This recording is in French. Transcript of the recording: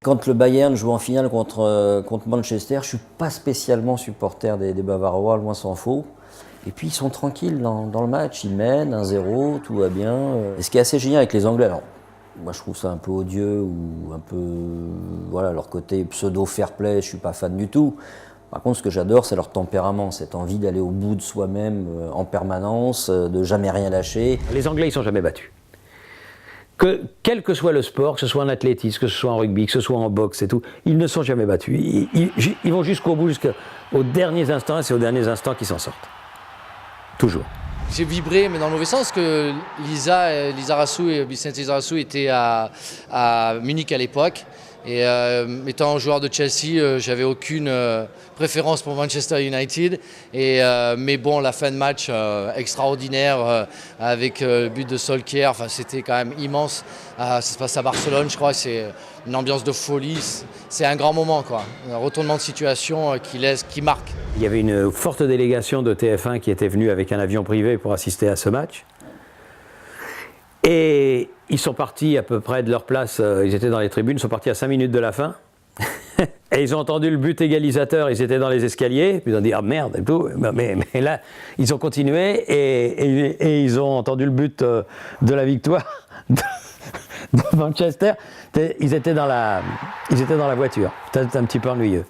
Quand le Bayern joue en finale contre Manchester, je ne suis pas spécialement supporter des Bavarois, loin s'en faut. Et puis ils sont tranquilles dans le match, ils mènent 1-0, tout va bien. Et ce qui est assez génial avec les Anglais, alors moi je trouve ça un peu odieux ou un peu, voilà, leur côté pseudo fair play, je ne suis pas fan du tout. Par contre, ce que j'adore, c'est leur tempérament, cette envie d'aller au bout de soi-même en permanence, de jamais rien lâcher. Les Anglais, ils ne sont jamais battus. Quel que soit le sport, que ce soit en athlétisme, que ce soit en rugby, que ce soit en boxe et tout, ils ne sont jamais battus. Ils vont jusqu'au bout, jusqu'aux derniers instants, et c'est aux derniers instants qu'ils s'en sortent. Toujours. J'ai vibré, mais dans le mauvais sens, que Lisa Rassou et Vicente Lizarazu étaient à Munich à l'époque. Et étant joueur de Chelsea, j'avais aucune préférence pour Manchester United. Mais bon, la fin de match extraordinaire avec le but de Solskjaer, enfin, c'était quand même immense. Ça se passe à Barcelone, je crois. C'est une ambiance de folie. C'est un grand moment, quoi. Un retournement de situation qui marque. Il y avait une forte délégation de TF1 qui était venue avec un avion privé pour assister à ce match. Et ils sont partis à peu près de leur place, ils étaient dans les tribunes, ils sont partis à 5 minutes de la fin. Et ils ont entendu le but égalisateur, ils étaient dans les escaliers, puis ils ont dit « Ah merde !» et tout. Mais là, ils ont continué et ils ont entendu le but de la victoire de Manchester. Ils étaient dans la voiture. C'était un petit peu ennuyeux.